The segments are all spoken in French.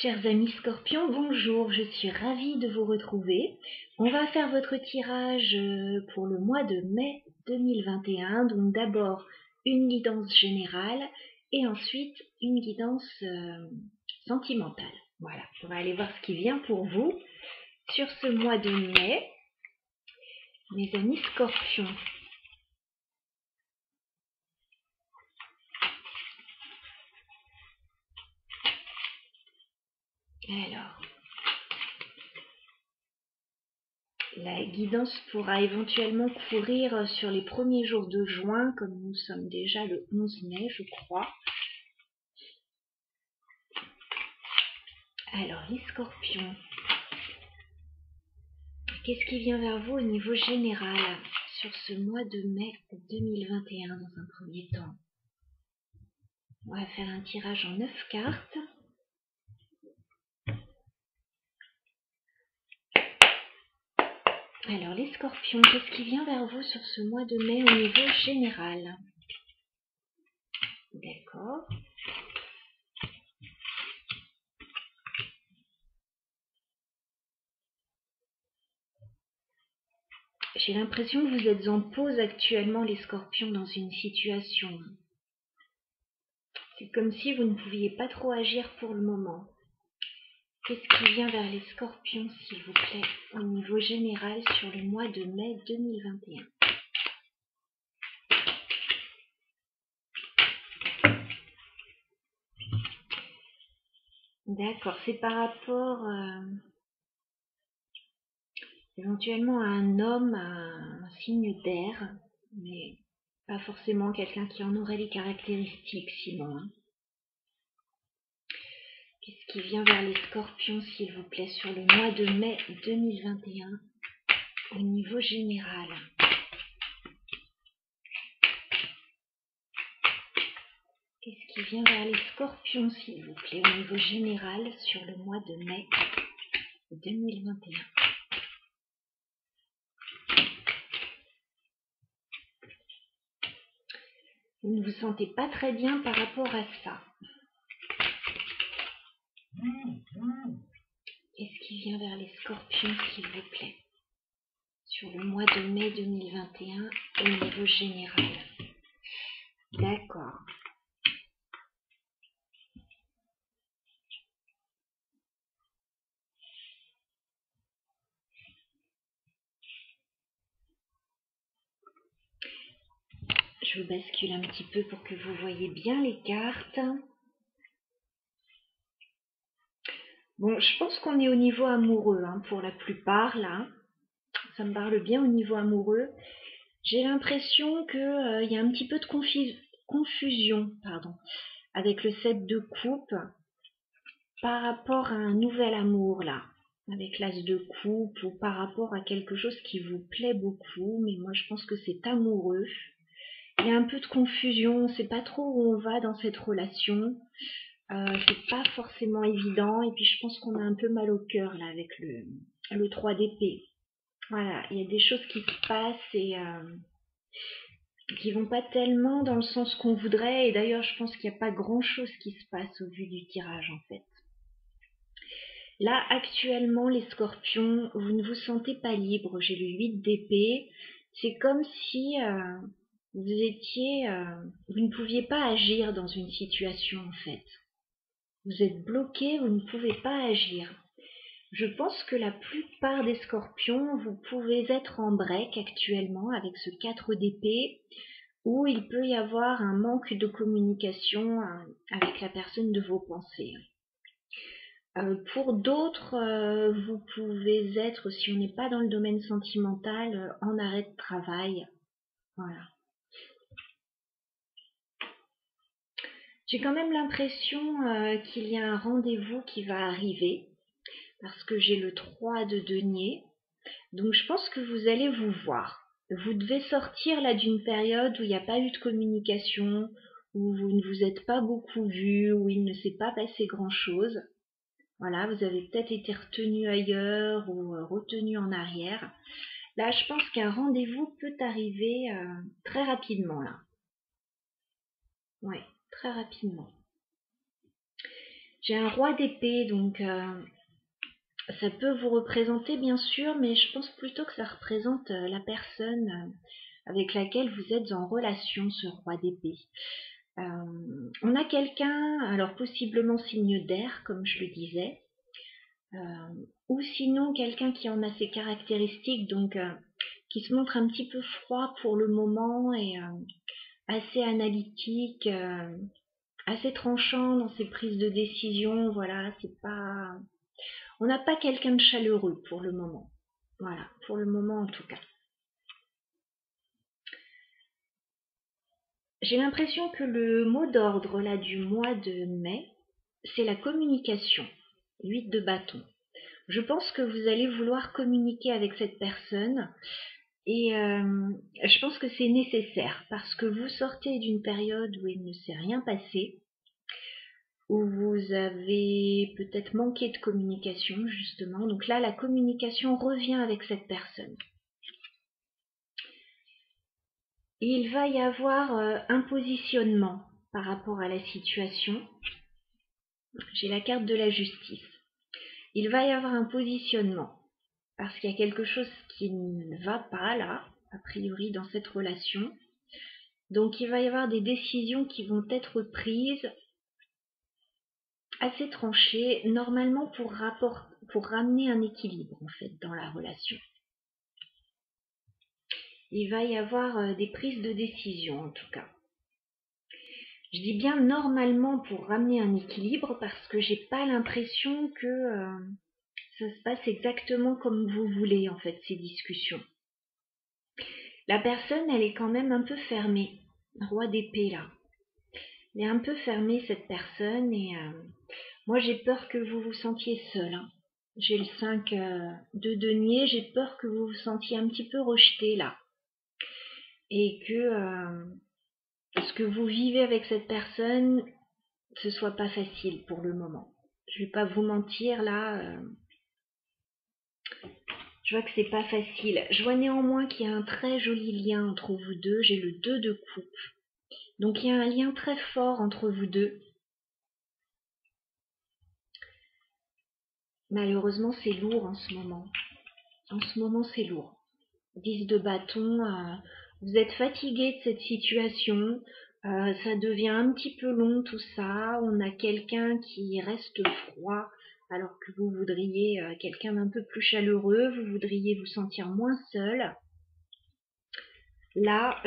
Chers amis Scorpions, bonjour, je suis ravie de vous retrouver. On va faire votre tirage pour le mois de mai 2021. Donc d'abord une guidance générale et ensuite une guidance sentimentale. Voilà, on va aller voir ce qui vient pour vous sur ce mois de mai. Mes amis Scorpions. Alors, la guidance pourra éventuellement courir sur les premiers jours de juin, comme nous sommes déjà le 11 mai, je crois. Alors, les Scorpions, qu'est-ce qui vient vers vous au niveau général sur ce mois de mai 2021 dans un premier temps? On va faire un tirage en 9 cartes. Alors, les Scorpions, qu'est-ce qui vient vers vous sur ce mois de mai au niveau général? D'accord. J'ai l'impression que vous êtes en pause actuellement, les Scorpions, dans une situation. C'est comme si vous ne pouviez pas trop agir pour le moment. Qu'est-ce qui vient vers les Scorpions, s'il vous plaît, au niveau général sur le mois de mai 2021? D'accord, c'est par rapport éventuellement à un homme, à un signe d'air, mais pas forcément quelqu'un qui en aurait les caractéristiques sinon. Qu'est-ce qui vient vers les Scorpions, s'il vous plaît, sur le mois de mai 2021 au niveau général? Qu'est-ce qui vient vers les Scorpions, s'il vous plaît, au niveau général sur le mois de mai 2021? Vous ne vous sentez pas très bien par rapport à ça. Qu'est-ce qui vient vers les Scorpions, s'il vous plaît, sur le mois de mai 2021 au niveau général? D'accord. Je vous bascule un petit peu pour que vous voyez bien les cartes. Bon, je pense qu'on est au niveau amoureux pour la plupart, là. Ça me parle bien au niveau amoureux. J'ai l'impression qu'il y a un petit peu de confusion avec le 7 de coupe par rapport à un nouvel amour, là. Avec l'as de coupe ou par rapport à quelque chose qui vous plaît beaucoup. Mais moi, je pense que c'est amoureux. Il y a un peu de confusion, on ne sait pas trop où on va dans cette relation. C'est pas forcément évident. Et puis je pense qu'on a un peu mal au cœur là avec le 3 d'épée. Voilà, il y a des choses qui se passent et qui vont pas tellement dans le sens qu'on voudrait. Et d'ailleurs, je pense qu'il n'y a pas grand chose qui se passe au vu du tirage en fait. Là, actuellement, les Scorpions, vous ne vous sentez pas libre. J'ai le 8 d'épée. C'est comme si vous ne pouviez pas agir dans une situation en fait. Vous êtes bloqué, vous ne pouvez pas agir. Je pense que la plupart des Scorpions, vous pouvez être en break actuellement avec ce 4 d'épée, où il peut y avoir un manque de communication avec la personne de vos pensées. Pour d'autres, vous pouvez être, si on n'est pas dans le domaine sentimental, en arrêt de travail. Voilà. J'ai quand même l'impression qu'il y a un rendez-vous qui va arriver, parce que j'ai le 3 de denier. Donc je pense que vous allez vous voir. Vous devez sortir là d'une période où il n'y a pas eu de communication, où vous ne vous êtes pas beaucoup vus, où il ne s'est pas passé grand-chose. Voilà, vous avez peut-être été retenu ailleurs ou retenu en arrière. Là, je pense qu'un rendez-vous peut arriver très rapidement là. Ouais, très rapidement. J'ai un roi d'épée, donc ça peut vous représenter bien sûr, mais je pense plutôt que ça représente la personne avec laquelle vous êtes en relation, ce roi d'épée. On a quelqu'un, alors possiblement signe d'air, comme je le disais, ou sinon quelqu'un qui en a ses caractéristiques, donc qui se montre un petit peu froid pour le moment et assez analytique, assez tranchant dans ses prises de décision. Voilà, c'est pas, on n'a pas quelqu'un de chaleureux pour le moment. Voilà, pour le moment en tout cas. J'ai l'impression que le mot d'ordre là du mois de mai, c'est la communication. 8 de bâton. Je pense que vous allez vouloir communiquer avec cette personne et je pense que c'est nécessaire parce que vous sortez d'une période où il ne s'est rien passé, où vous avez peut-être manqué de communication justement. Donc là, la communication revient avec cette personne. Et il va y avoir un positionnement par rapport à la situation. J'ai la carte de la justice. Il va y avoir un positionnement parce qu'il y a quelque chose qui ne va pas là, a priori dans cette relation. Donc il va y avoir des décisions qui vont être prises assez tranchées, normalement pour ramener un équilibre en fait dans la relation. Il va y avoir des prises de décision en tout cas. Je dis bien normalement pour ramener un équilibre parce que j'ai pas l'impression que ça se passe exactement comme vous voulez en fait ces discussions. La personne elle est quand même un peu fermée. Roi d'épée là. Elle est un peu fermée cette personne et moi j'ai peur que vous vous sentiez seul. Hein. J'ai le 5 de denier, j'ai peur que vous vous sentiez un petit peu rejeté là. Et que ce que vous vivez avec cette personne, ce soit pas facile pour le moment. Je vais pas vous mentir là, je vois que c'est pas facile. Je vois néanmoins qu'il y a un très joli lien entre vous deux. J'ai le 2 de coupe. Donc il y a un lien très fort entre vous deux. Malheureusement, c'est lourd en ce moment. En ce moment, c'est lourd. 10 de bâton, vous êtes fatigué de cette situation. Ça devient un petit peu long tout ça. On a quelqu'un qui reste froid alors que vous voudriez quelqu'un d'un peu plus chaleureux. Vous voudriez vous sentir moins seul. Là,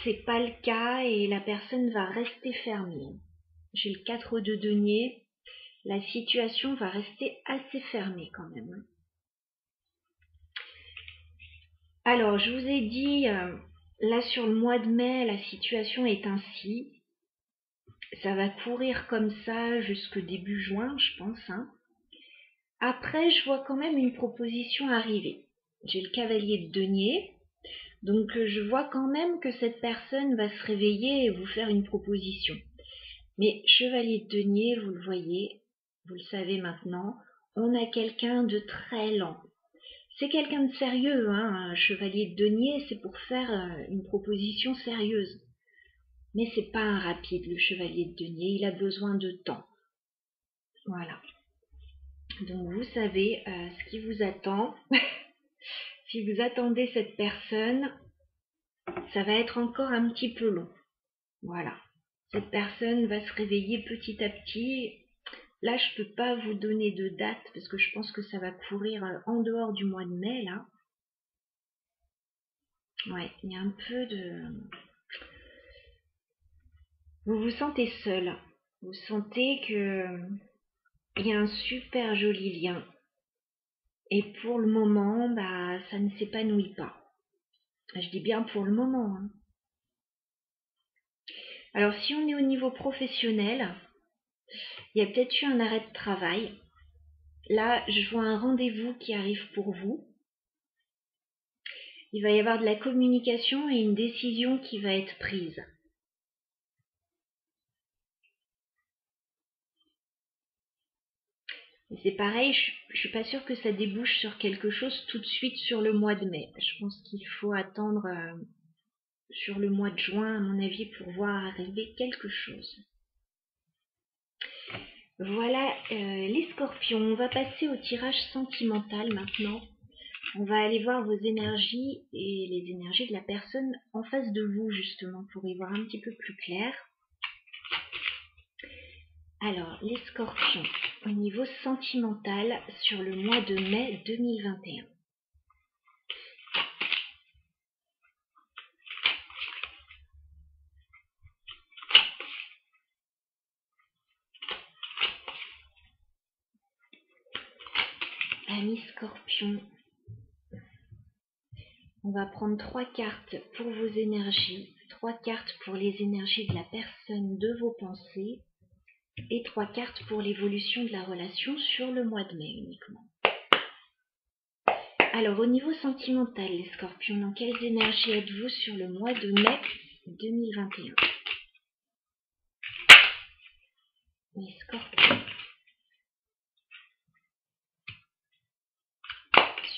c'est pas le cas et la personne va rester fermée. J'ai le 4 de denier. La situation va rester assez fermée quand même. Alors, je vous ai dit, là sur le mois de mai, la situation est ainsi. Ça va courir comme ça jusque début juin, je pense. Hein. Après, je vois quand même une proposition arriver. J'ai le cavalier de denier. Donc, je vois quand même que cette personne va se réveiller et vous faire une proposition. Mais chevalier de denier, vous le voyez, vous le savez maintenant, on a quelqu'un de très lent. C'est quelqu'un de sérieux, hein, un chevalier de denier, c'est pour faire une proposition sérieuse. Mais c'est pas un rapide, le chevalier de denier, il a besoin de temps. Voilà. Donc vous savez ce qui vous attend. Si vous attendez cette personne, ça va être encore un petit peu long. Voilà. Cette personne va se réveiller petit à petit. Là, je peux pas vous donner de date parce que je pense que ça va courir en dehors du mois de mai, là. Ouais, il y a un peu de... Vous vous sentez seul. Vous sentez que il y a un super joli lien. Et pour le moment, bah, ça ne s'épanouit pas. Je dis bien pour le moment. Hein. Alors, si on est au niveau professionnel, il y a peut-être eu un arrêt de travail. Là, je vois un rendez-vous qui arrive pour vous. Il va y avoir de la communication et une décision qui va être prise. Et c'est pareil, je suis pas sûre que ça débouche sur quelque chose tout de suite sur le mois de mai. Je pense qu'il faut attendre sur le mois de juin, à mon avis, pour voir arriver quelque chose. Voilà les scorpions. On va passer au tirage sentimental maintenant. On va aller voir vos énergies et les énergies de la personne en face de vous, justement, pour y voir un petit peu plus clair. Alors, les scorpions, au niveau sentimental, sur le mois de mai 2021. Amis scorpions, on va prendre 3 cartes pour vos énergies, 3 cartes pour les énergies de la personne, de vos pensées, et 3 cartes pour l'évolution de la relation sur le mois de mai uniquement. Alors, au niveau sentimental, les scorpions, dans quelles énergies êtes-vous sur le mois de mai 2021? Les scorpions,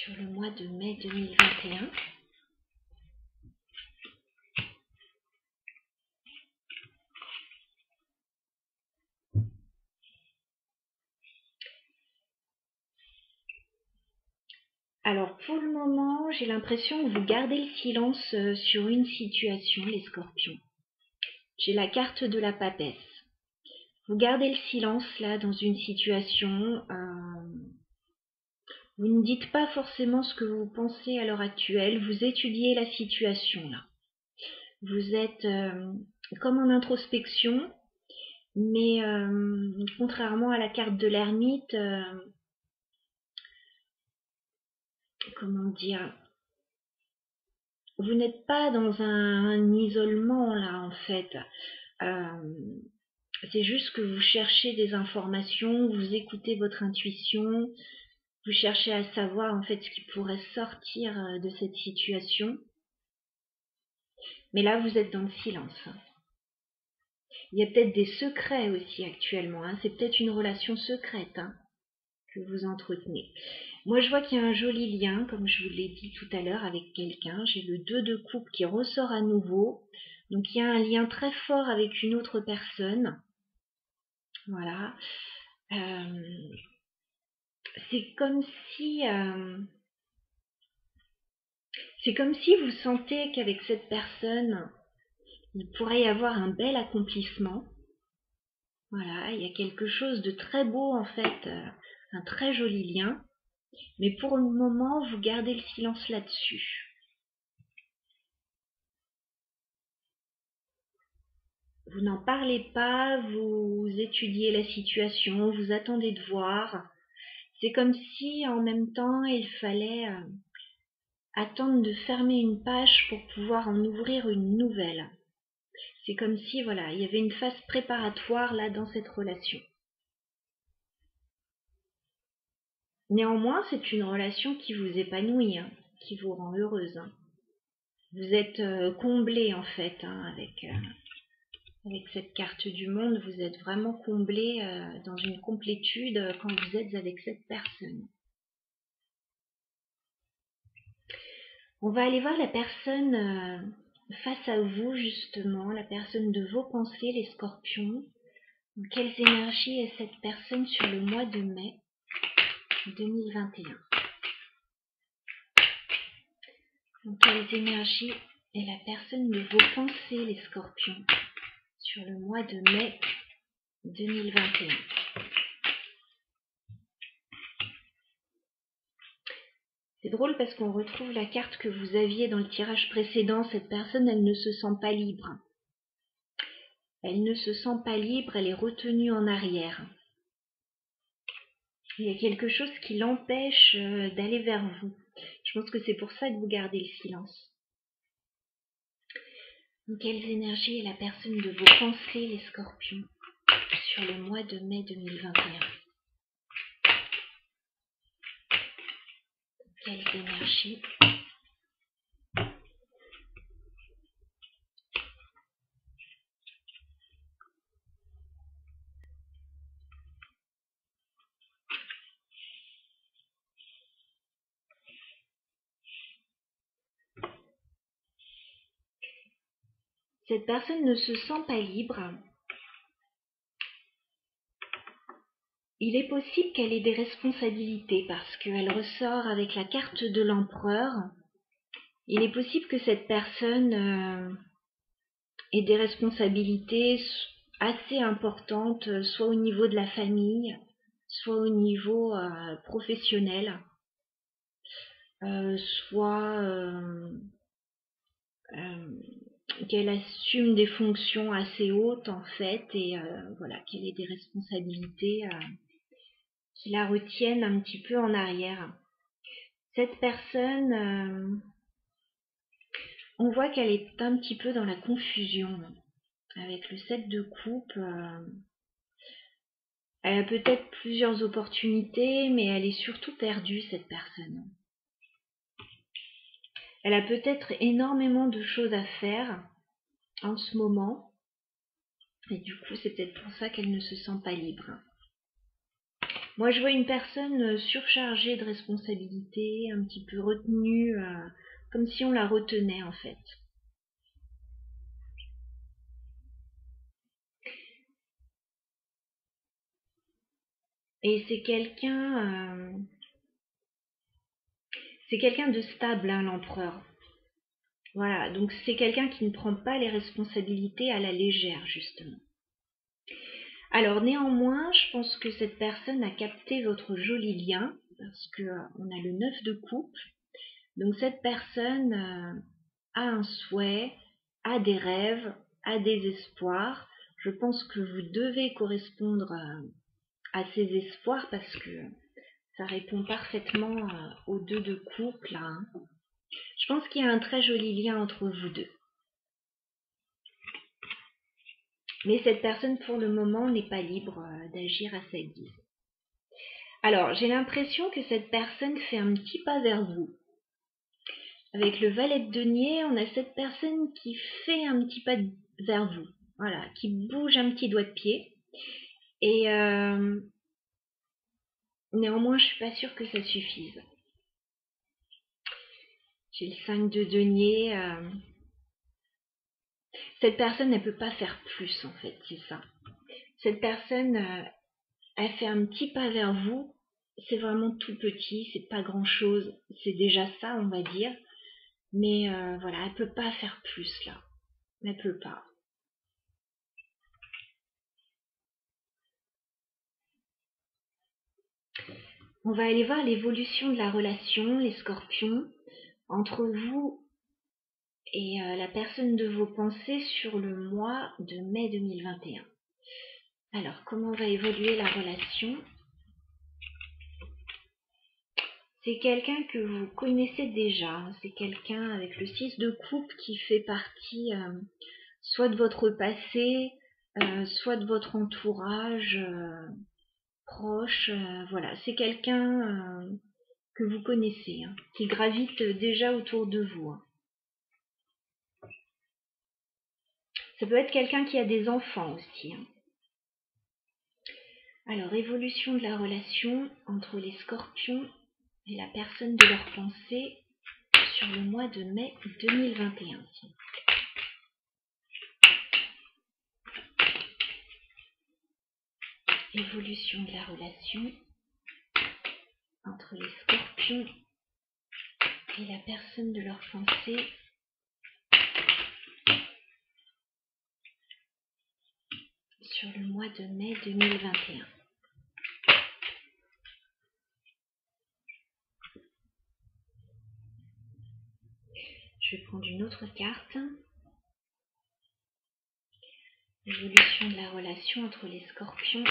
sur le mois de mai 2021. Alors, pour le moment, j'ai l'impression que vous gardez le silence sur une situation, les scorpions. J'ai la carte de la papesse. Vous gardez le silence, là, dans une situation. Vous ne dites pas forcément ce que vous pensez à l'heure actuelle. Vous étudiez la situation, là. Vous êtes comme en introspection, mais contrairement à la carte de l'ermite, comment dire, vous n'êtes pas dans un isolement là en fait. C'est juste que vous cherchez des informations, vous écoutez votre intuition, vous cherchez à savoir en fait ce qui pourrait sortir de cette situation. Mais là, vous êtes dans le silence. Il y a peut-être des secrets aussi actuellement. C'est peut-être une relation secrète que vous entretenez. Moi, je vois qu'il y a un joli lien, comme je vous l'ai dit tout à l'heure, avec quelqu'un. J'ai le 2 de coupe qui ressort à nouveau. Donc, il y a un lien très fort avec une autre personne. Voilà. C'est comme si vous sentez qu'avec cette personne, il pourrait y avoir un bel accomplissement. Voilà, il y a quelque chose de très beau en fait, un très joli lien. Mais pour le moment, vous gardez le silence là-dessus. Vous n'en parlez pas, vous étudiez la situation, vous attendez de voir. C'est comme si en même temps, il fallait attendre de fermer une page pour pouvoir en ouvrir une nouvelle. C'est comme si, voilà, il y avait une phase préparatoire là dans cette relation. Néanmoins, c'est une relation qui vous épanouit, qui vous rend heureuse. Vous êtes comblé en fait avec cette carte du monde. Vous êtes vraiment comblé dans une complétude quand vous êtes avec cette personne. On va aller voir la personne face à vous justement, la personne de vos pensées, les scorpions. Quelles énergies est cette personne sur le mois de mai 2021? Donc, quelles énergies est la personne de vos pensées, les scorpions, sur le mois de mai 2021? C'est drôle parce qu'on retrouve la carte que vous aviez dans le tirage précédent. Cette personne, elle ne se sent pas libre. Elle ne se sent pas libre, elle est retenue en arrière. Il y a quelque chose qui l'empêche d'aller vers vous. Je pense que c'est pour ça que vous gardez le silence. Donc, quelles énergies est la personne de vos pensées, les scorpions, sur le mois de mai 2021? Quelles énergies? Cette personne ne se sent pas libre. il est possible qu'elle ait des responsabilités parce qu'elle ressort avec la carte de l'empereur. Il est possible que cette personne ait des responsabilités assez importantes, soit au niveau de la famille, soit au niveau professionnel, soit qu'elle assume des fonctions assez hautes en fait, et voilà, qu'elle ait des responsabilités qui la retiennent un petit peu en arrière. Cette personne, on voit qu'elle est un petit peu dans la confusion. Avec le 7 de coupe, elle a peut-être plusieurs opportunités, mais elle est surtout perdue, cette personne. Elle a peut-être énormément de choses à faire en ce moment, et du coup, c'est peut-être pour ça qu'elle ne se sent pas libre. Moi, je vois une personne surchargée de responsabilités, un petit peu retenue, comme si on la retenait en fait. Et c'est quelqu'un de stable, hein, l'empereur. Voilà, donc c'est quelqu'un qui ne prend pas les responsabilités à la légère, justement. Alors néanmoins, je pense que cette personne a capté votre joli lien, parce que on a le 9 de coupe. Donc cette personne a un souhait, a des rêves, a des espoirs. Je pense que vous devez correspondre à ces espoirs parce que ça répond parfaitement aux 2 de coupe là, hein. Je pense qu'il y a un très joli lien entre vous deux. Mais cette personne, pour le moment, n'est pas libre d'agir à sa guise. Alors, j'ai l'impression que cette personne fait un petit pas vers vous. Avec le valet de denier, on a cette personne qui fait un petit pas vers vous. Voilà, qui bouge un petit doigt de pied. Et néanmoins, je suis pas sûre que ça suffise. J'ai le 5 de denier. Cette personne, elle peut pas faire plus, en fait, c'est ça. Cette personne, elle fait un petit pas vers vous. C'est vraiment tout petit, c'est pas grand chose. C'est déjà ça, on va dire. Mais voilà, elle peut pas faire plus là. Elle peut pas. On va aller voir l'évolution de la relation, les scorpions, entre vous et la personne de vos pensées sur le mois de mai 2021. Alors, comment va évoluer la relation? C'est quelqu'un que vous connaissez déjà. C'est quelqu'un avec le 6 de coupe qui fait partie soit de votre passé, soit de votre entourage proche. Voilà, c'est quelqu'un que vous connaissez, hein, qui gravite déjà autour de vous, hein. Ça peut être quelqu'un qui a des enfants aussi, hein. Alors, évolution de la relation entre les scorpions et la personne de leur pensée sur le mois de mai 2021. Évolution de la relation entre les scorpions et la personne de leur pensée sur le mois de mai 2021. Je vais prendre une autre carte. Évolution de la relation entre les scorpions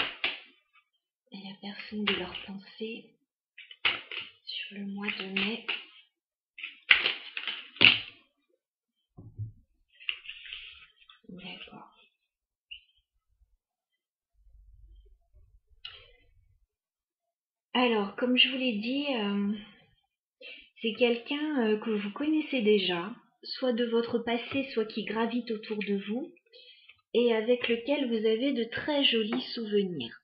et la personne de leur pensée sur le mois de mai. D'accord. Alors, comme je vous l'ai dit, c'est quelqu'un que vous connaissez déjà, soit de votre passé, soit qui gravite autour de vous, et avec lequel vous avez de très jolis souvenirs.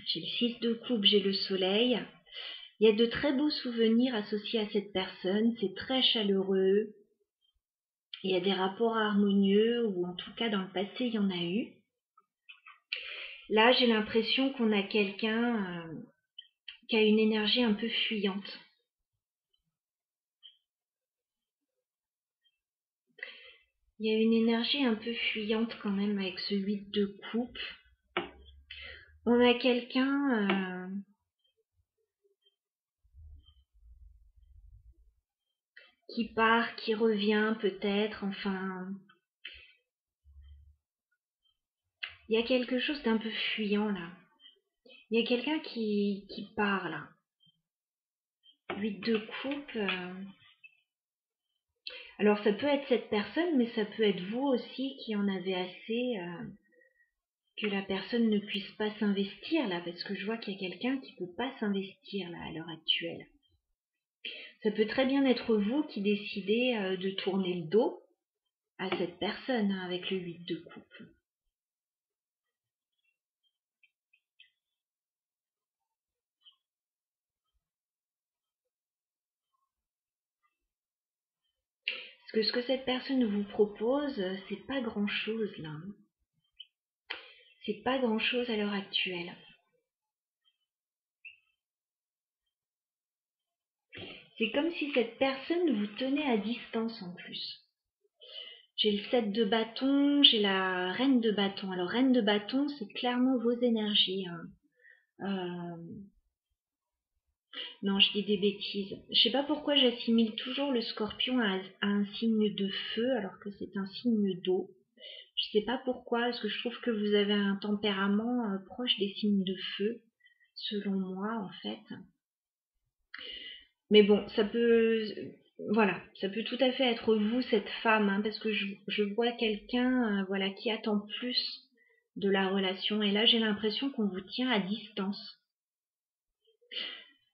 J'ai le 6 de coupe, j'ai le soleil. Il y a de très beaux souvenirs associés à cette personne, c'est très chaleureux. Il y a des rapports harmonieux, ou en tout cas dans le passé, il y en a eu. Là, j'ai l'impression qu'on a quelqu'un qui a une énergie un peu fuyante. Il y a une énergie un peu fuyante quand même avec ce 8 de coupe. On a quelqu'un qui part, qui revient peut-être, enfin... Il y a quelque chose d'un peu fuyant là. Il y a quelqu'un qui part là. 8 de coupe. Alors ça peut être cette personne, mais ça peut être vous aussi qui en avez assez que la personne ne puisse pas s'investir là, parce que je vois qu'il y a quelqu'un qui peut pas s'investir là à l'heure actuelle. Ça peut très bien être vous qui décidez de tourner le dos à cette personne hein, avec le 8 de coupe. Parce que ce que cette personne vous propose, c'est pas grand chose là. Hein. C'est pas grand chose à l'heure actuelle. C'est comme si cette personne vous tenait à distance en plus. J'ai le 7 de bâton, j'ai la reine de bâton. Alors reine de bâton, c'est clairement vos énergies. Hein. Non, je dis des bêtises. Je sais pas pourquoi j'assimile toujours le scorpion à un signe de feu alors que c'est un signe d'eau. Je sais pas pourquoi, parce que je trouve que vous avez un tempérament proche des signes de feu, selon moi en fait. Mais bon, ça peut, voilà, ça peut tout à fait être vous cette femme, hein, parce que je vois quelqu'un, voilà, qui attend plus de la relation. Et là, j'ai l'impression qu'on vous tient à distance.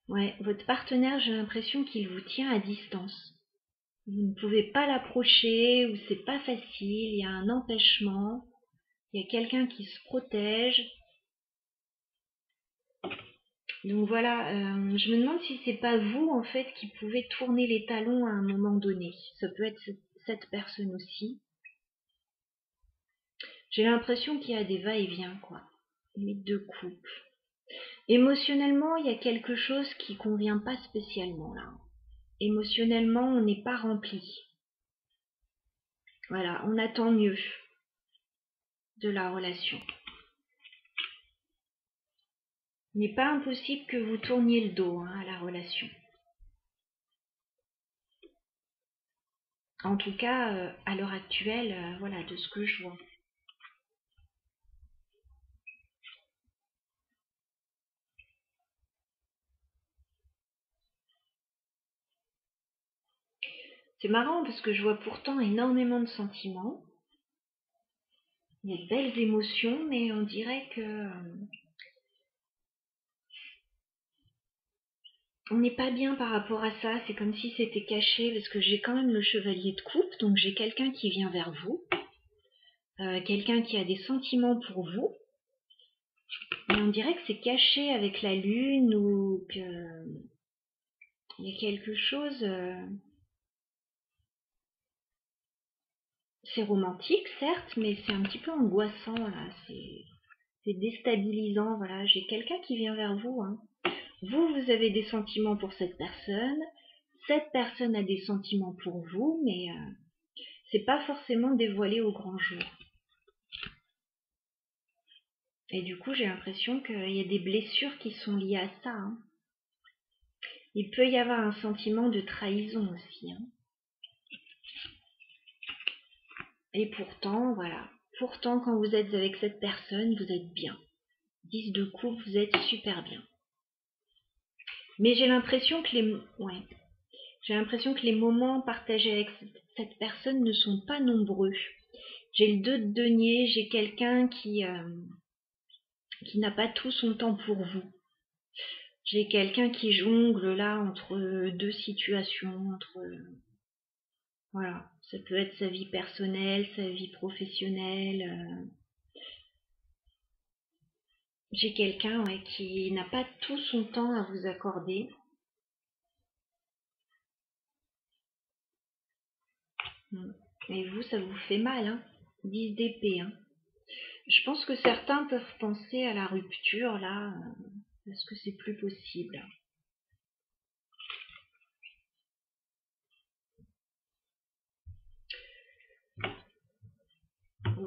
Ouais, votre partenaire, j'ai l'impression qu'il vous tient à distance. Vous ne pouvez pas l'approcher, ou c'est pas facile, il y a un empêchement, il y a quelqu'un qui se protège. Donc voilà, je me demande si c'est pas vous en fait qui pouvez tourner les talons à un moment donné. Ça peut être cette personne aussi. J'ai l'impression qu'il y a des va-et-vient quoi. Limite de coupe. Émotionnellement, il y a quelque chose qui convient pas spécialement là. Émotionnellement, on n'est pas rempli. Voilà, on attend mieux de la relation. Il n'est pas impossible que vous tourniez le dos hein, à la relation. En tout cas, à l'heure actuelle, voilà, de ce que je vois. C'est marrant parce que je vois pourtant énormément de sentiments. Il y a de belles émotions, mais on dirait que on n'est pas bien par rapport à ça. C'est comme si c'était caché parce que j'ai quand même le chevalier de coupe, donc j'ai quelqu'un qui vient vers vous, quelqu'un qui a des sentiments pour vous. Mais on dirait que c'est caché avec la lune ou que il y a quelque chose. C'est romantique, certes, mais c'est un petit peu angoissant. Là. C'est déstabilisant. Voilà, j'ai quelqu'un qui vient vers vous. Hein. Vous avez des sentiments pour cette personne. Cette personne a des sentiments pour vous, mais c'est pas forcément dévoilé au grand jour. Et du coup, j'ai l'impression qu'il y a des blessures qui sont liées à ça. Hein. Il peut y avoir un sentiment de trahison aussi. Hein. Et pourtant, voilà. Pourtant, quand vous êtes avec cette personne, vous êtes bien. 10 de coupe, vous êtes super bien. Mais j'ai l'impression que les moments partagés avec cette personne ne sont pas nombreux. J'ai le 2 de denier, j'ai quelqu'un qui n'a pas tout son temps pour vous. J'ai quelqu'un qui jongle là entre deux situations, voilà, ça peut être sa vie personnelle, sa vie professionnelle. J'ai quelqu'un ouais, qui n'a pas tout son temps à vous accorder. Et vous, ça vous fait mal, hein. 10 d'épée, hein. Je pense que certains peuvent penser à la rupture, là, parce que c'est plus possible.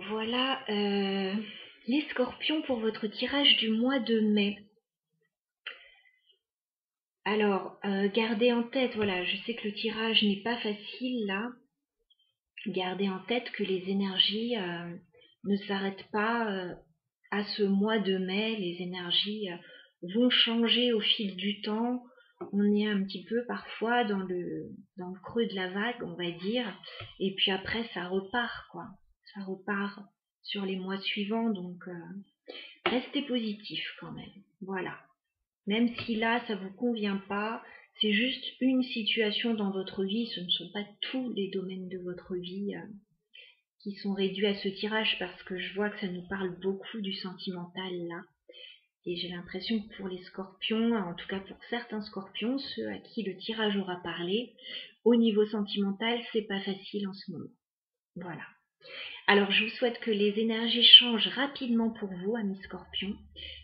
Voilà les scorpions pour votre tirage du mois de mai. Alors, gardez en tête, voilà, je sais que le tirage n'est pas facile là. Gardez en tête que les énergies ne s'arrêtent pas à ce mois de mai. Les énergies vont changer au fil du temps. On est un petit peu parfois dans le creux de la vague, on va dire. Et puis après, ça repart, quoi. Ça repart sur les mois suivants. Donc, restez positif quand même. Voilà. Même si là, ça vous convient pas, c'est juste une situation dans votre vie. Ce ne sont pas tous les domaines de votre vie qui sont réduits à ce tirage, parce que je vois que ça nous parle beaucoup du sentimental là. Et j'ai l'impression que pour les scorpions, en tout cas pour certains scorpions, ceux à qui le tirage aura parlé, au niveau sentimental, c'est pas facile en ce moment. Voilà. Alors je vous souhaite que les énergies changent rapidement pour vous, amis scorpions.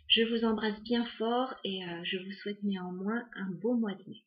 Je vous embrasse bien fort et je vous souhaite néanmoins un beau mois de mai.